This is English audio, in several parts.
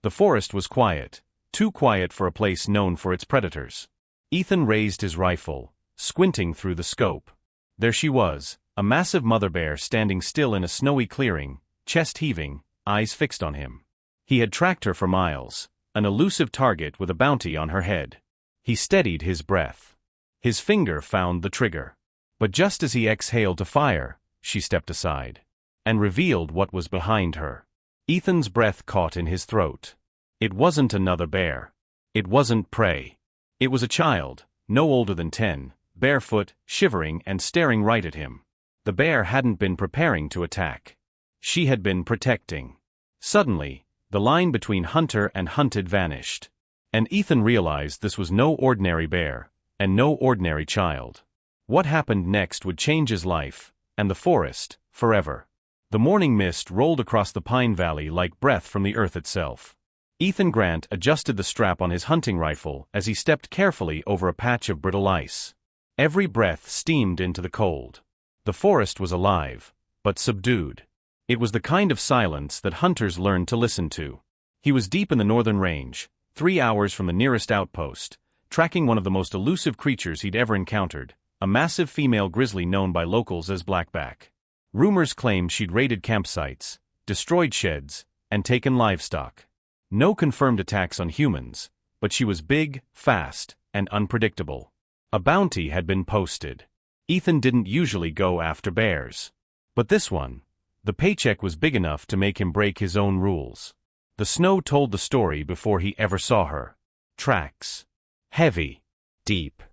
The forest was quiet, too quiet for a place known for its predators. Ethan raised his rifle, squinting through the scope. There she was, a massive mother bear standing still in a snowy clearing, chest heaving, eyes fixed on him. He had tracked her for miles, an elusive target with a bounty on her head. He steadied his breath. His finger found the trigger. But just as he exhaled to fire, she stepped aside and revealed what was behind her. Ethan's breath caught in his throat. It wasn't another bear. It wasn't prey. It was a child, no older than 10, barefoot, shivering and staring right at him. The bear hadn't been preparing to attack. She had been protecting. Suddenly, the line between hunter and hunted vanished. And Ethan realized this was no ordinary bear, and no ordinary child. What happened next would change his life, and the forest, forever. The morning mist rolled across the pine valley like breath from the earth itself. Ethan Grant adjusted the strap on his hunting rifle as he stepped carefully over a patch of brittle ice. Every breath steamed into the cold. The forest was alive, but subdued. It was the kind of silence that hunters learned to listen to. He was deep in the northern range, 3 hours from the nearest outpost, tracking one of the most elusive creatures he'd ever encountered, a massive female grizzly known by locals as Blackback. Rumors claimed she'd raided campsites, destroyed sheds, and taken livestock. No confirmed attacks on humans, but she was big, fast, and unpredictable. A bounty had been posted. Ethan didn't usually go after bears. But this one, the paycheck was big enough to make him break his own rules. The snow told the story before he ever saw her. Tracks. Heavy. Deep.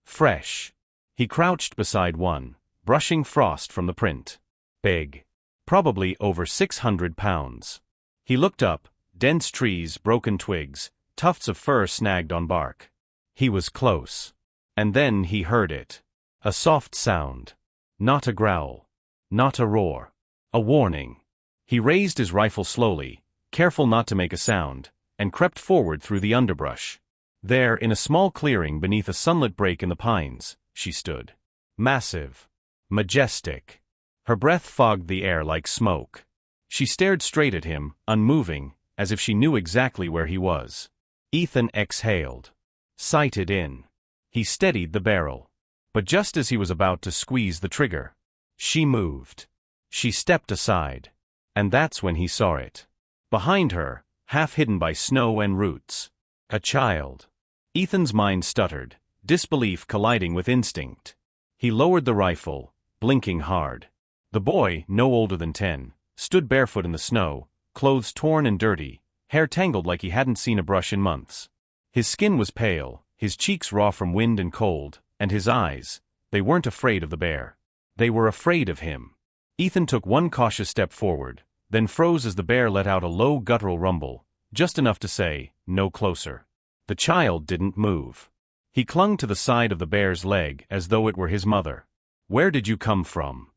Fresh. He crouched beside one, brushing frost from the print. Big. Probably over 600 pounds. He looked up, dense trees, broken twigs, tufts of fur snagged on bark. He was close. And then he heard it. A soft sound. Not a growl. Not a roar. A warning. He raised his rifle slowly, careful not to make a sound, and crept forward through the underbrush. There, in a small clearing beneath a sunlit break in the pines, she stood. Massive. Majestic. Her breath fogged the air like smoke. She stared straight at him, unmoving, as if she knew exactly where he was. Ethan exhaled. Sighted in. He steadied the barrel. But just as he was about to squeeze the trigger, she moved. She stepped aside. And that's when he saw it. Behind her, half hidden by snow and roots. A child. Ethan's mind stuttered, disbelief colliding with instinct. He lowered the rifle, blinking hard. The boy, no older than 10, stood barefoot in the snow, clothes torn and dirty, hair tangled like he hadn't seen a brush in months. His skin was pale, his cheeks raw from wind and cold, and his eyes, they weren't afraid of the bear. They were afraid of him. Ethan took one cautious step forward, then froze as the bear let out a low guttural rumble, just enough to say, "No closer." The child didn't move. He clung to the side of the bear's leg as though it were his mother. "Where did you come from?"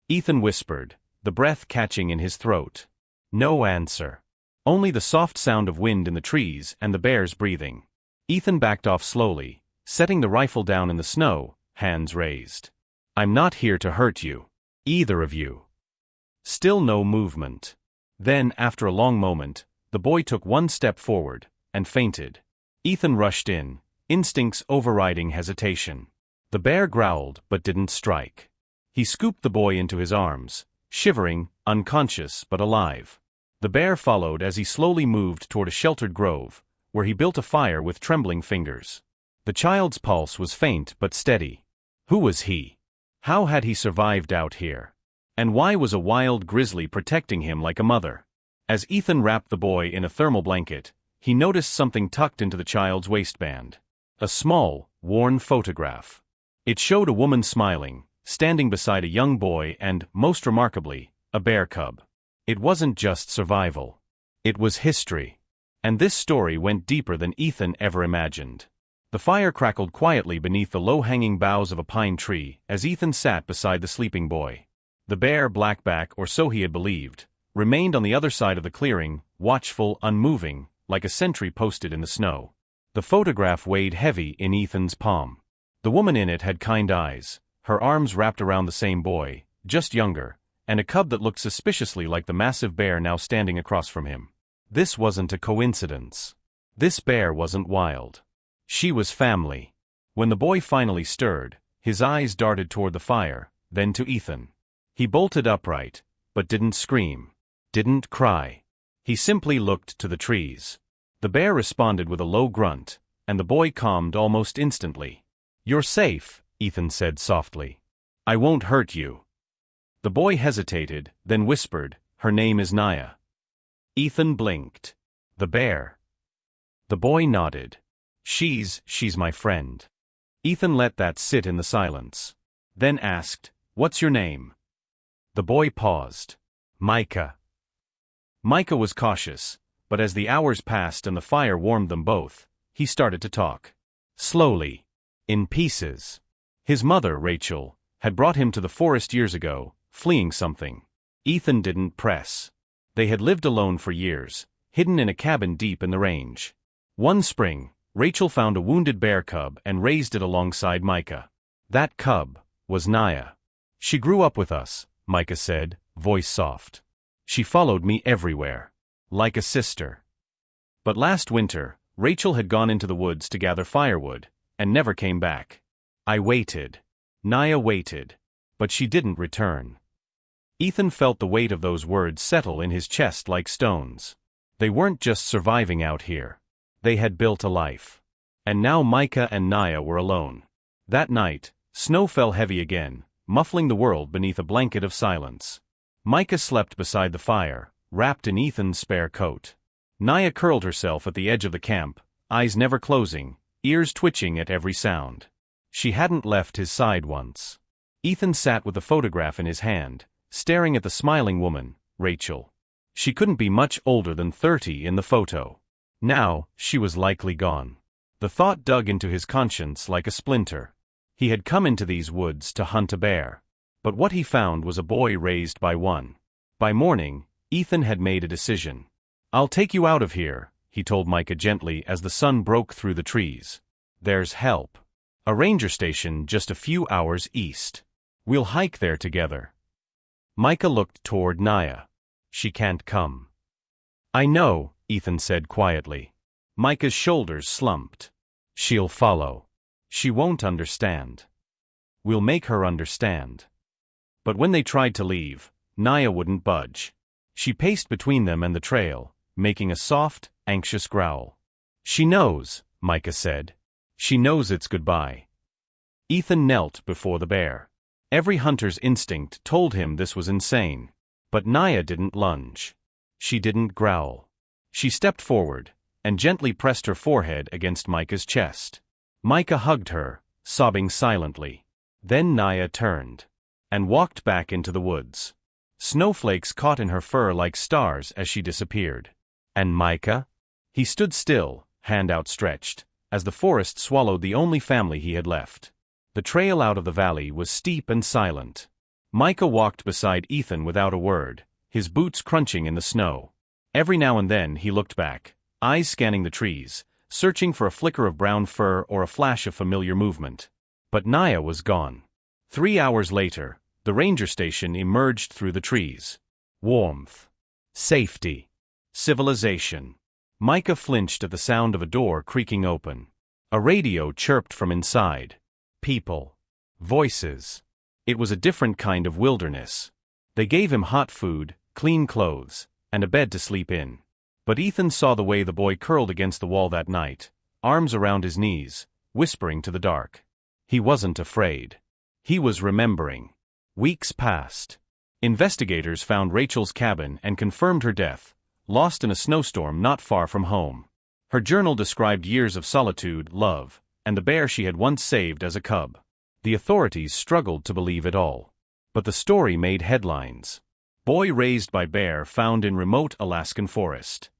Ethan whispered, the breath catching in his throat. No answer. Only the soft sound of wind in the trees and the bear's breathing. Ethan backed off slowly, setting the rifle down in the snow, hands raised. "I'm not here to hurt you. Either of you." Still no movement. Then, after a long moment, the boy took one step forward, and fainted. Ethan rushed in, instincts overriding hesitation. The bear growled but didn't strike. He scooped the boy into his arms, shivering, unconscious but alive. The bear followed as he slowly moved toward a sheltered grove, where he built a fire with trembling fingers. The child's pulse was faint but steady. Who was he? How had he survived out here? And why was a wild grizzly protecting him like a mother? As Ethan wrapped the boy in a thermal blanket, he noticed something tucked into the child's waistband. A small, worn photograph. It showed a woman smiling, standing beside a young boy and, most remarkably, a bear cub. It wasn't just survival. It was history. And this story went deeper than Ethan ever imagined. The fire crackled quietly beneath the low-hanging boughs of a pine tree as Ethan sat beside the sleeping boy. The bear, Blackback, or so he had believed, remained on the other side of the clearing, watchful, unmoving, like a sentry posted in the snow. The photograph weighed heavy in Ethan's palm. The woman in it had kind eyes, her arms wrapped around the same boy, just younger, and a cub that looked suspiciously like the massive bear now standing across from him. This wasn't a coincidence. This bear wasn't wild. She was family. When the boy finally stirred, his eyes darted toward the fire, then to Ethan. He bolted upright, but didn't scream, didn't cry. He simply looked to the trees. The bear responded with a low grunt, and the boy calmed almost instantly. "You're safe," Ethan said softly. "I won't hurt you." The boy hesitated, then whispered, "Her name is Naya." Ethan blinked. "The bear?" The boy nodded. She's my friend." Ethan let that sit in the silence. Then asked, "What's your name?" The boy paused. "Micah." Micah was cautious, but as the hours passed and the fire warmed them both, he started to talk. Slowly. In pieces. His mother, Rachel, had brought him to the forest years ago, fleeing something. Ethan didn't press. They had lived alone for years, hidden in a cabin deep in the range. One spring, Rachel found a wounded bear cub and raised it alongside Micah. That cub was Naya. "She grew up with us," Micah said, voice soft. "She followed me everywhere. Like a sister." But last winter, Rachel had gone into the woods to gather firewood, and never came back. I waited. Naya waited. But she didn't return. Ethan felt the weight of those words settle in his chest like stones. They weren't just surviving out here. They had built a life. And now Micah and Naya were alone. That night, snow fell heavy again, muffling the world beneath a blanket of silence. Micah slept beside the fire, wrapped in Ethan's spare coat. Naya curled herself at the edge of the camp, eyes never closing, ears twitching at every sound. She hadn't left his side once. Ethan sat with the photograph in his hand, staring at the smiling woman, Rachel. She couldn't be much older than 30 in the photo. Now, she was likely gone. The thought dug into his conscience like a splinter. He had come into these woods to hunt a bear. But what he found was a boy raised by one. By morning, Ethan had made a decision. "I'll take you out of here," he told Micah gently as the sun broke through the trees. "There's help. A ranger station just a few hours east. We'll hike there together." Micah looked toward Naya. "She can't come." "I know," Ethan said quietly. Micah's shoulders slumped. "She'll follow. She won't understand. We'll make her understand." But when they tried to leave, Naya wouldn't budge. She paced between them and the trail, making a soft, anxious growl. "She knows," Micah said. "She knows it's goodbye." Ethan knelt before the bear. Every hunter's instinct told him this was insane. But Naya didn't lunge. She didn't growl. She stepped forward, and gently pressed her forehead against Micah's chest. Micah hugged her, sobbing silently. Then Naya turned, and walked back into the woods. Snowflakes caught in her fur like stars as she disappeared. And Micah? He stood still, hand outstretched, as the forest swallowed the only family he had left. The trail out of the valley was steep and silent. Micah walked beside Ethan without a word, his boots crunching in the snow. Every now and then he looked back, eyes scanning the trees, searching for a flicker of brown fur or a flash of familiar movement. But Naya was gone. 3 hours later, the ranger station emerged through the trees. Warmth. Safety. Civilization. Micah flinched at the sound of a door creaking open. A radio chirped from inside. People. Voices. It was a different kind of wilderness. They gave him hot food, clean clothes, and a bed to sleep in. But Ethan saw the way the boy curled against the wall that night, arms around his knees, whispering to the dark. He wasn't afraid. He was remembering. Weeks passed. Investigators found Rachel's cabin and confirmed her death, lost in a snowstorm not far from home. Her journal described years of solitude, love, and the bear she had once saved as a cub. The authorities struggled to believe it all. But the story made headlines. Boy raised by bear found in remote Alaskan forest.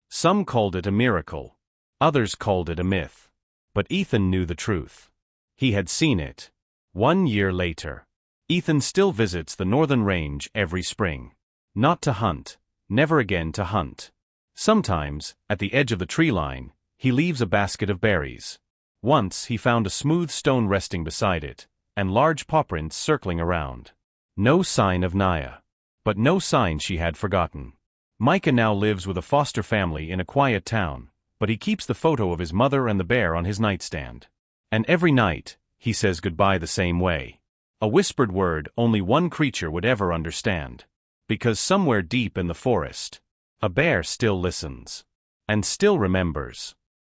Some called it a miracle. Others called it a myth. But Ethan knew the truth. He had seen it. 1 year later. Ethan still visits the northern range every spring. Not to hunt. Never again to hunt. Sometimes, at the edge of the tree line, he leaves a basket of berries. Once he found a smooth stone resting beside it, and large paw prints circling around. No sign of Naya. But no sign she had forgotten. Micah now lives with a foster family in a quiet town, but he keeps the photo of his mother and the bear on his nightstand. And every night, he says goodbye the same way. A whispered word only one creature would ever understand. Because somewhere deep in the forest, a bear still listens. And still remembers.